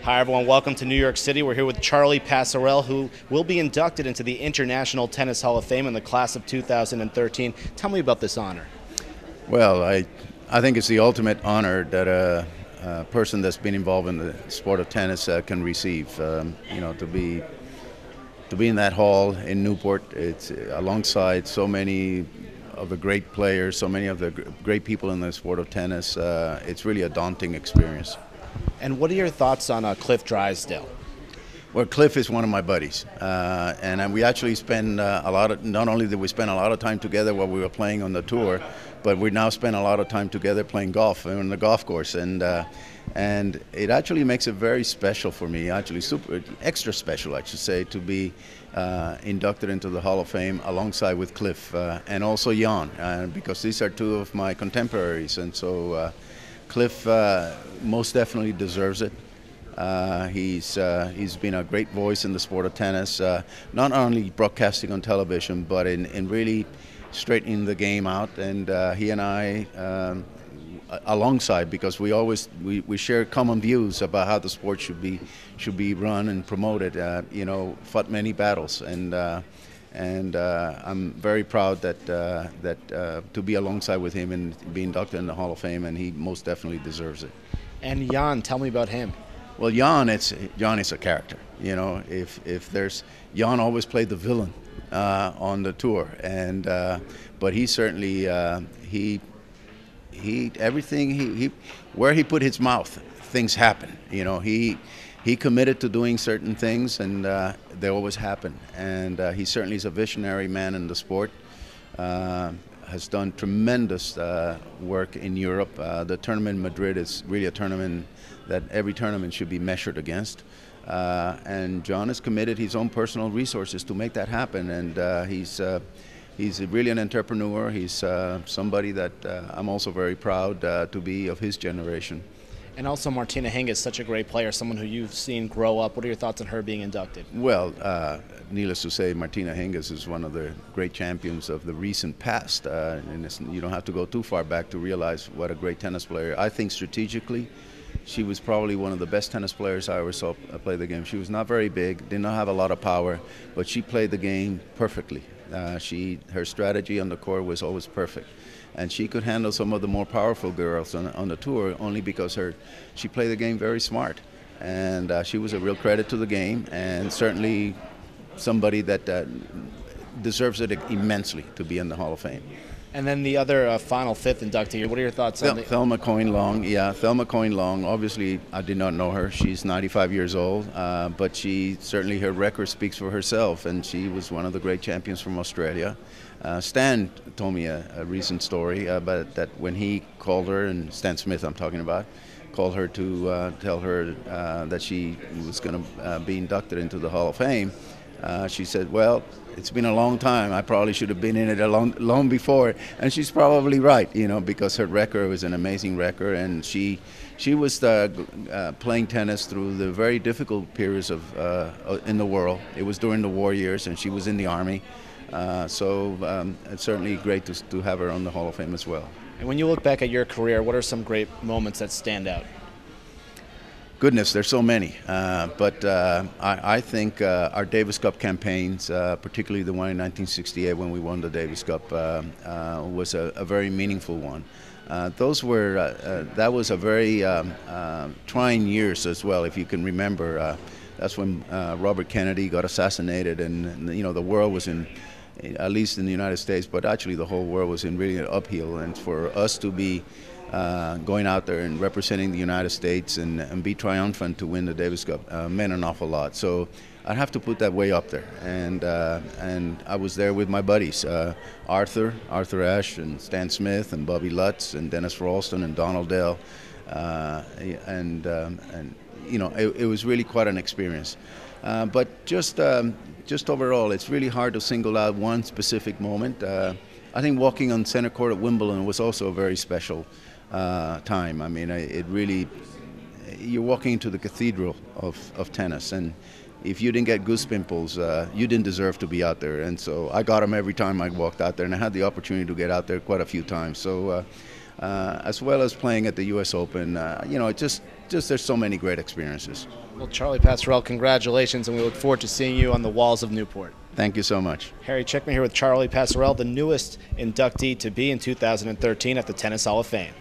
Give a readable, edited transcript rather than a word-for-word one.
Hi everyone, welcome to New York City. We're here with Charlie Pasarell, who will be inducted into the International Tennis Hall of Fame in the class of 2013. Tell me about this honor. Well, I think it's the ultimate honor that a person that's been involved in the sport of tennis can receive. To be in that hall in Newport, it's alongside so many of the great players, so many of the great people in the sport of tennis. It's really a daunting experience. And what are your thoughts on Cliff Drysdale? Well, Cliff is one of my buddies, and we actually spend not only did we spend a lot of time together while we were playing on the tour, but we now spend a lot of time together playing golf on the golf course, and it actually makes it very special for me, actually extra special, I should say, to be inducted into the Hall of Fame alongside with Cliff and also Jan, because these are two of my contemporaries, and so Cliff most definitely deserves it. He's been a great voice in the sport of tennis, not only broadcasting on television, but in really straightening the game out. And he and I, alongside, because we share common views about how the sport should be run and promoted. Fought many battles, and I'm very proud that to be alongside with him and be inducted in the Hall of Fame, and he most definitely deserves it. And Jan, tell me about him. Well, Jan is a character. If there's Jan always played the villain on the tour, and but he certainly where he put his mouth, things happen. He committed to doing certain things, and they always happen. And he certainly is a visionary man in the sport. Has done tremendous work in Europe. The tournament in Madrid is really a tournament that every tournament should be measured against. And John has committed his own personal resources to make that happen. And he's really an entrepreneur. He's somebody that I'm also very proud to be of his generation. And also Martina Hingis, such a great player, someone who you've seen grow up. What are your thoughts on her being inducted? Well, needless to say, Martina Hingis is one of the great champions of the recent past. And you don't have to go too far back to realize what a great tennis player. I think strategically, she was probably one of the best tennis players I ever saw play the game. She was not very big, did not have a lot of power, but she played the game perfectly. Her strategy on the court was always perfect. And she could handle some of the more powerful girls on the tour only because she played the game very smart. And she was a real credit to the game, and certainly somebody that deserves it immensely to be in the Hall of Fame. And then the other final fifth inductee, what are your thoughts on Thelma Coyne-Long? Yeah, Thelma Coyne-Long. Obviously, I did not know her. She's 95 years old, but certainly her record speaks for herself, and she was one of the great champions from Australia. Stan told me a recent story about that when he called her, and Stan Smith I'm talking about, called her to tell her that she was going to be inducted into the Hall of Fame. She said, well, it's been a long time. I probably should have been in it long before. And she's probably right, because her record was an amazing record. And she was playing tennis through the very difficult periods in the world. It was during the war years, and she was in the Army. So it's certainly great to have her on the Hall of Fame as well. And when you look back at your career, what are some great moments that stand out? Goodness, there's so many, but I think our Davis Cup campaigns, particularly the one in 1968 when we won the Davis Cup, was a very meaningful one. That was a very trying years as well, if you can remember. That's when Robert Kennedy got assassinated, and the world was at least in the United States, but actually the whole world was in really an upheaval, and for us to be going out there and representing the United States and be triumphant to win the Davis Cup meant an awful lot. So I'd have to put that way up there. And I was there with my buddies, Arthur Ashe, and Stan Smith, and Bobby Lutz, and Dennis Ralston, and Donald Dell, it was really quite an experience. But just overall, it's really hard to single out one specific moment. I think walking on center court at Wimbledon was also a very special time. I mean, you're walking into the cathedral of tennis, and if you didn't get goose pimples, you didn't deserve to be out there. And so I got them every time I walked out there, and I had the opportunity to get out there quite a few times. So as well as playing at the U.S. Open. Just there's so many great experiences. Well, Charlie Pasarell, congratulations, and we look forward to seeing you on the walls of Newport. Thank you so much. Harry Cicma here with Charlie Pasarell, the newest inductee to be in 2013 at the Tennis Hall of Fame.